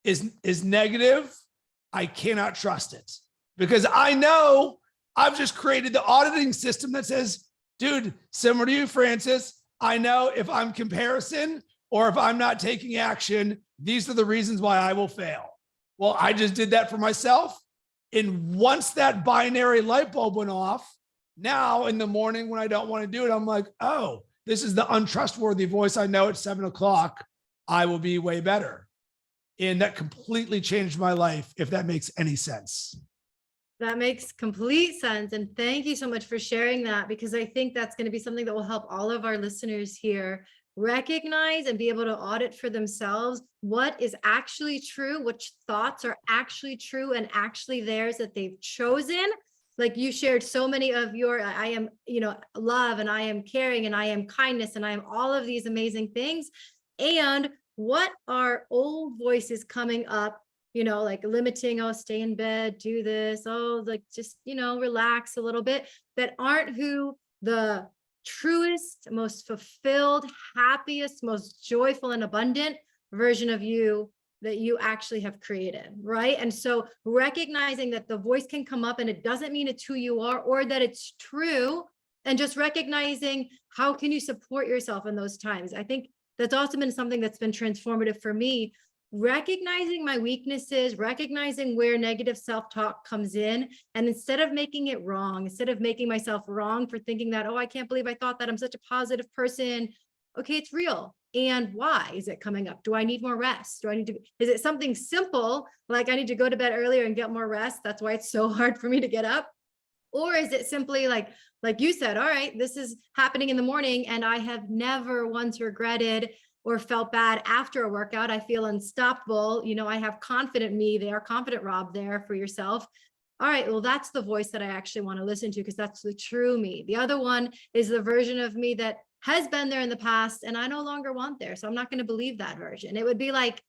is negative, I cannot trust it, because I know I've just created the auditing system that says, dude, similar to you, Francis, I know if I'm comparison or if I'm not taking action, these are the reasons why I will fail. Well, I just did that for myself. And once that binary light bulb went off, now in the morning when I don't want to do it, I'm like, oh, this is the untrustworthy voice I know at 7 o'clock. I will be way better. And that completely changed my life, if that makes any sense. That makes complete sense. And thank you so much for sharing that, because I think that's going to be something that will help all of our listeners here recognize and be able to audit for themselves what is actually true, which thoughts are actually true and actually theirs that they've chosen. Like you shared so many of your, I am, love, and I am caring, and I am kindness, and I am all of these amazing things. And what are old voices coming up, like limiting, oh, stay in bed, do this, oh, like just, relax a little bit, that aren't who the truest, most fulfilled, happiest, most joyful and abundant version of you that you actually have created, right? And so recognizing that the voice can come up and it doesn't mean it's who you are or that it's true, and just recognizing how can you support yourself in those times. I think that's also been something that's been transformative for me, recognizing my weaknesses, recognizing where negative self-talk comes in. And instead of making it wrong, instead of making myself wrong for thinking that, oh, I can't believe I thought that, I'm such a positive person. Okay, it's real. And why is it coming up? Do I need more rest? Is it something simple, like I need to go to bed earlier and get more rest? That's why it's so hard for me to get up. Or is it simply like you said, all right, this is happening in the morning and I have never once regretted or felt bad after a workout. I feel unstoppable. I have confident me there, confident Rob there for yourself. All right, well, that's the voice that I actually want to listen to, because that's the true me. The other one is the version of me that has been there in the past and I no longer want there. So I'm not going to believe that version. It would be like,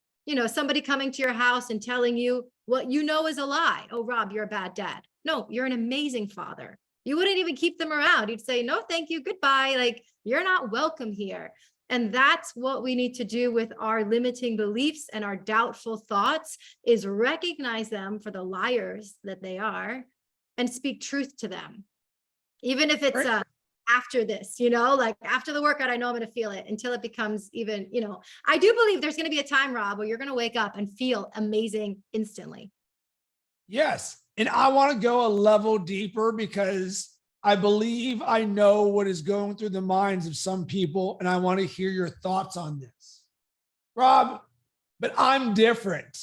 somebody coming to your house and telling you what you know is a lie. Oh, Rob, you're a bad dad. No, you're an amazing father. You wouldn't even keep them around. You'd say, no, thank you, goodbye. Like, you're not welcome here. And that's what we need to do with our limiting beliefs and our doubtful thoughts, is recognize them for the liars that they are and speak truth to them. Even if it's after this, like after the workout, I know I'm going to feel it, until it becomes even, I do believe there's going to be a time, Rob, where you're going to wake up and feel amazing instantly. Yes. And I want to go a level deeper, because I believe I know what is going through the minds of some people, and I want to hear your thoughts on this. Rob, but I'm different.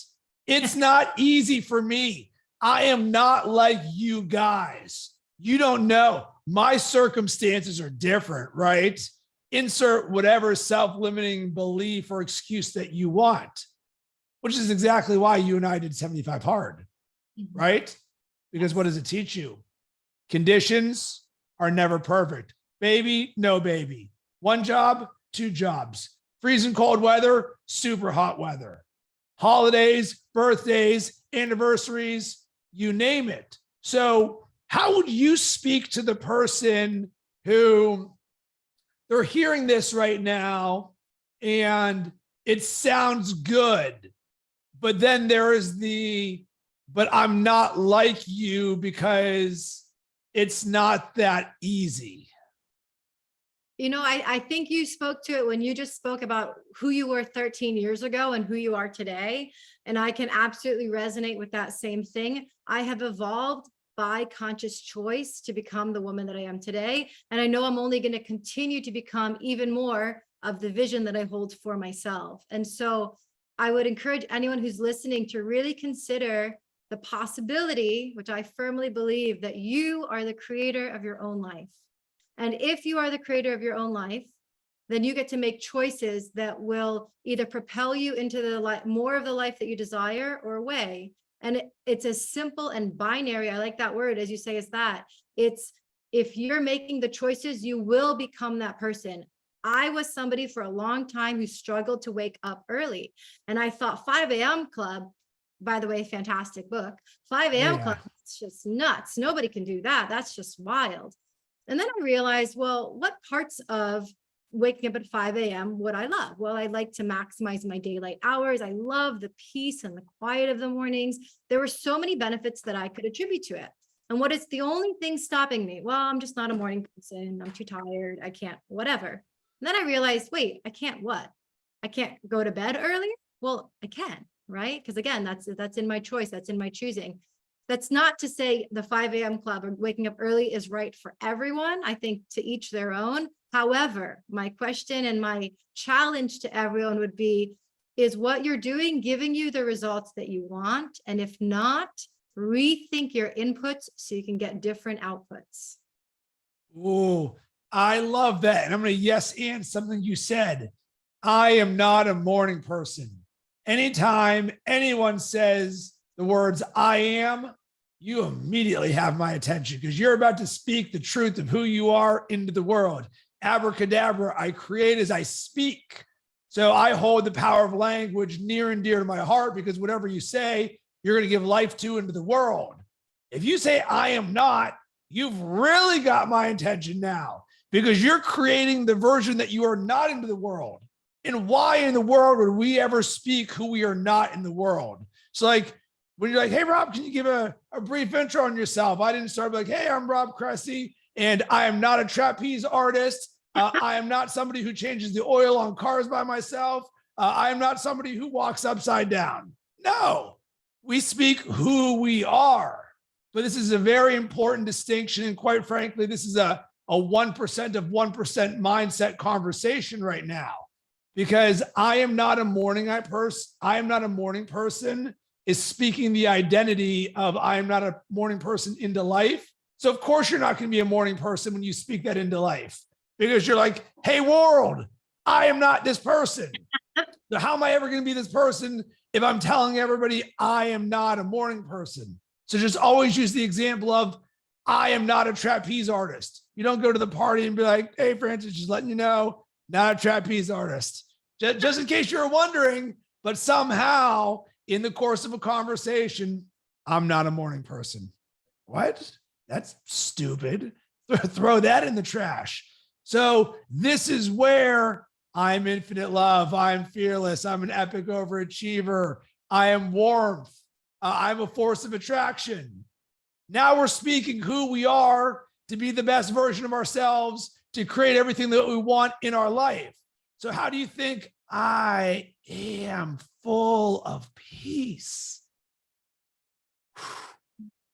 It's not easy for me. I am not like you guys. You don't know. My circumstances are different, right? Insert whatever self-limiting belief or excuse that you want, which is exactly why you and I did 75 hard, right? Because what does it teach you? Conditions are never perfect. Baby, no baby. One job, two jobs. Freezing cold weather, super hot weather. Holidays, birthdays, anniversaries, you name it. So how would you speak to the person who they're hearing this right now and it sounds good, but then there is but I'm not like you because it's not that easy? I think you spoke to it when you just spoke about who you were 13 years ago and who you are today. And I can absolutely resonate with that same thing. I have evolved by conscious choice to become the woman that I am today. And I know I'm only going to continue to become even more of the vision that I hold for myself. And so I would encourage anyone who's listening to really consider the possibility, which I firmly believe, that you are the creator of your own life. And if you are the creator of your own life, then you get to make choices that will either propel you into the more of the life that you desire or away. And it's as simple and binary. I like that word, as you say, is that it's, if you're making the choices, you will become that person. I was somebody for a long time who struggled to wake up early. And I thought 5 a.m. club, by the way, fantastic book, 5 a.m. Yeah. club, it's just nuts. Nobody can do that. That's just wild. And then I realized, well, what parts of waking up at 5 a.m. would I love? Well, I like to maximize my daylight hours. I love the peace and the quiet of the mornings. There were so many benefits that I could attribute to it. And what is the only thing stopping me? Well, I'm just not a morning person. I'm too tired. I can't, whatever. And then I realized, wait, I can't what? I can't go to bed earlier? Well, I can, right? Because again, that's in my choice. That's in my choosing. That's not to say the 5 a.m. club or waking up early is right for everyone. I think to each their own. However, my question and my challenge to everyone would be, is what you're doing giving you the results that you want? And if not, rethink your inputs so you can get different outputs. Ooh, I love that. And I'm going to yes and something you said. I am not a morning person. Anytime anyone says the words I am, you immediately have my attention because you're about to speak the truth of who you are into the world. Abracadabra, I create as I speak. So I hold the power of language near and dear to my heart because whatever you say, you're going to give life to into the world. If you say I am not, you've really got my attention now because you're creating the version that you are not into the world. And why in the world would we ever speak who we are not in the world? So like when you're like, hey, Rob, can you give a brief intro on yourself? I didn't start like, hey, I'm Rob Cressy, and I am not a trapeze artist. I am not somebody who changes the oil on cars by myself. I am not somebody who walks upside down. No, we speak who we are. But this is a very important distinction. And quite frankly, this is a 1% of 1% mindset conversation right now. Because I am not a morning person is speaking the identity of I am not a morning person into life. So of course you're not going to be a morning person when you speak that into life because you're like, hey world, I am not this person. So how am I ever going to be this person if I'm telling everybody I am not a morning person? So just always use the example of I am not a trapeze artist. You don't go to the party and be like, hey Francis, just letting you know, not a trapeze artist. Just in case you're wondering, but somehow in the course of a conversation, I'm not a morning person. What? That's stupid. Throw that in the trash. So this is where I'm infinite love. I'm fearless. I'm an epic overachiever. I am warmth. I'm a force of attraction. Now we're speaking who we are to be the best version of ourselves, to create everything that we want in our life. So how do you think I am full of peace?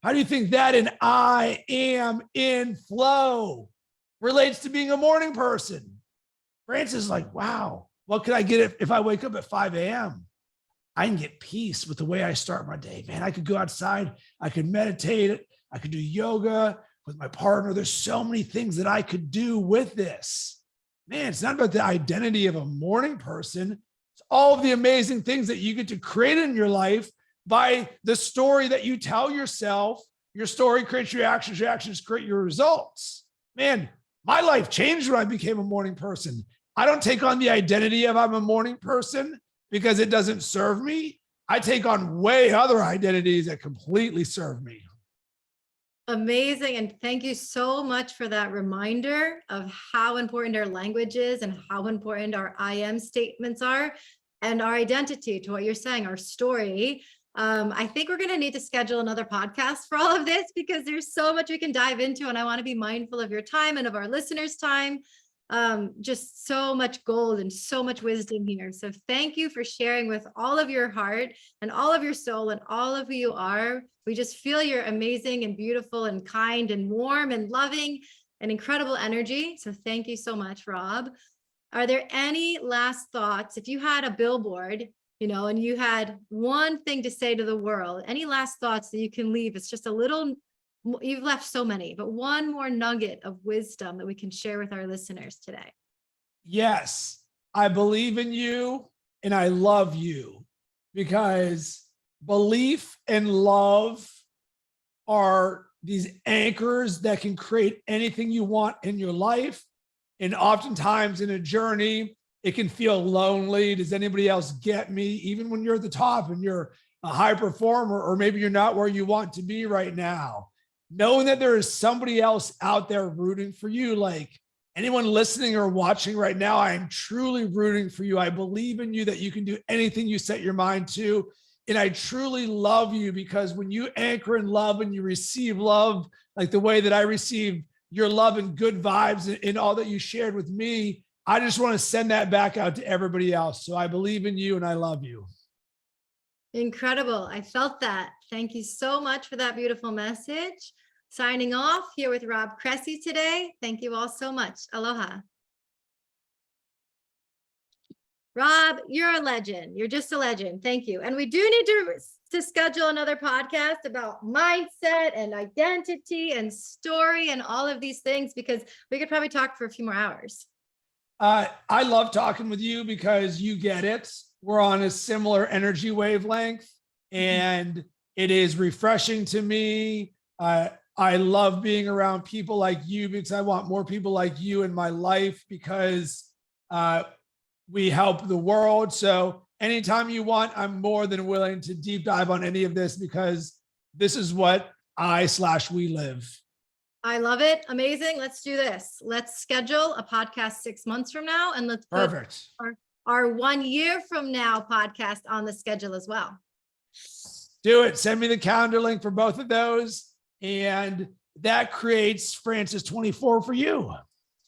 How do you think that an I am in flow relates to being a morning person? Francis is like, wow, what could I get if I wake up at 5 a.m.? I can get peace with the way I start my day. Man, I could go outside. I could meditate. I could do yoga with my partner. There's so many things that I could do with this. Man, it's not about the identity of a morning person. It's all of the amazing things that you get to create in your life by the story that you tell yourself. Your story creates your actions create your results. Man, my life changed when I became a morning person. I don't take on the identity of I'm a morning person because it doesn't serve me. I take on way other identities that completely serve me. Amazing. And thank you so much for that reminder of how important our language is and how important our I am statements are and our identity, to what you're saying, our story. I think we're going to need to schedule another podcast for all of this because there's so much we can dive into, and I want to be mindful of your time and of our listeners' time. Just so much gold and so much wisdom here. So thank you for sharing with all of your heart and all of your soul and all of who you are. We just feel you're amazing and beautiful and kind and warm and loving and incredible energy. So thank you so much, Rob. Are there any last thoughts? If you had a billboard, and you had one thing to say to the world, any last thoughts that you can leave? It's just a little, you've left so many, but one more nugget of wisdom that we can share with our listeners today. Yes, I believe in you and I love you because belief and love are these anchors that can create anything you want in your life. And oftentimes in a journey, it can feel lonely. Does anybody else get me? Even when you're at the top and you're a high performer, or maybe you're not where you want to be right now, knowing that there is somebody else out there rooting for you, like anyone listening or watching right now, I am truly rooting for you. I believe in you that you can do anything you set your mind to. And I truly love you, because when you anchor in love and you receive love, like the way that I received your love and good vibes and all that you shared with me, I just want to send that back out to everybody else. So I believe in you and I love you. Incredible. I felt that. Thank you so much for that beautiful message. Signing off here with Rob Cressy today. Thank you all so much. Aloha. Rob, you're a legend. You're just a legend. Thank you. And we do need to schedule another podcast about mindset and identity and story and all of these things, because we could probably talk for a few more hours. I love talking with you because you get it. We're on a similar energy wavelength, and it is refreshing to me. I love being around people like you, because I want more people like you in my life, because we help the world. So anytime you want, I'm more than willing to deep dive on any of this, because this is what we live. I love it. Amazing. Let's do this. Let's schedule a podcast 6 months from now, and let's put Perfect. our 1 year from now podcast on the schedule as well. Do it. Send me the calendar link for both of those. And that creates Francis 24 for you.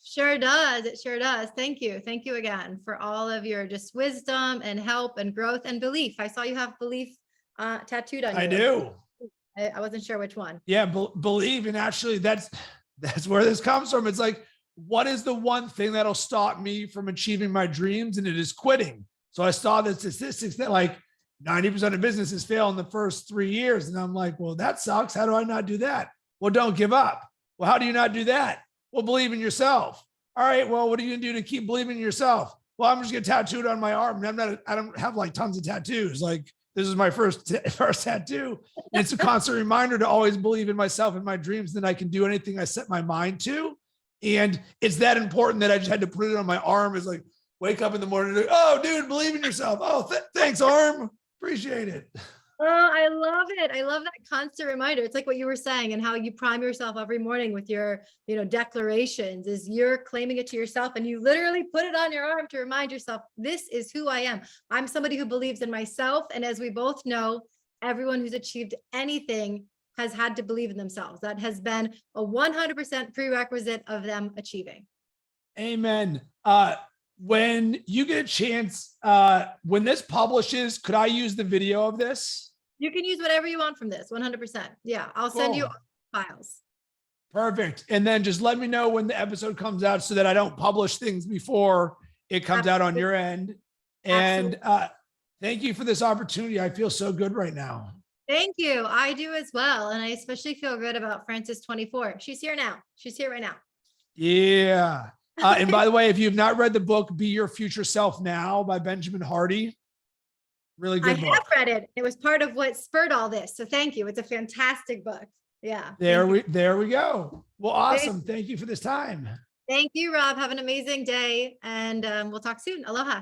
Sure does. It sure does. Thank you. Thank you again for all of your just wisdom and help and growth and belief. I saw you have belief tattooed on you. I do. I wasn't sure which one. Yeah, believe. And actually, that's where this comes from. It's like, what is the one thing that'll stop me from achieving my dreams? And it is quitting. So I saw the statistics that like 90% of businesses fail in the first 3 years. And I'm like, well, that sucks. How do I not do that? Well, don't give up. Well, how do you not do that? Well, believe in yourself. All right. Well, what are you going to do to keep believing in yourself? Well, I'm just going to tattoo it on my arm. And I don't have like tons of tattoos. Like, this is my first tattoo. And it's a constant reminder to always believe in myself and my dreams, that I can do anything I set my mind to. And it's that important that I just had to put it on my arm. It's like, wake up in the morning, like, oh, dude, believe in yourself. Oh, thanks, arm. Appreciate it. Oh, I love it. I love that constant reminder. It's like what you were saying, and how you prime yourself every morning with your, declarations, is you're claiming it to yourself, and you literally put it on your arm to remind yourself, this is who I am. I'm somebody who believes in myself. And as we both know, everyone who's achieved anything has had to believe in themselves. That has been a 100% prerequisite of them achieving. Amen. When you get a chance, when this publishes, could I use the video of this? You can use whatever you want from this, 100%. Yeah, I'll send you files. Perfect. And then just let me know when the episode comes out, so that I don't publish things before it comes out on your end. And thank you for this opportunity. I feel so good right now. Thank you. I do as well. And I especially feel good about Francis 24. She's here now. She's here right now. Yeah. And by the way, if you've not read the book, Be Your Future Self Now by Benjamin Hardy, really good book. I have read it. It was part of what spurred all this. So thank you. It's a fantastic book. Yeah. There we go. Well, awesome. Thank you for this time. Thank you, Rob. Have an amazing day. And we'll talk soon. Aloha.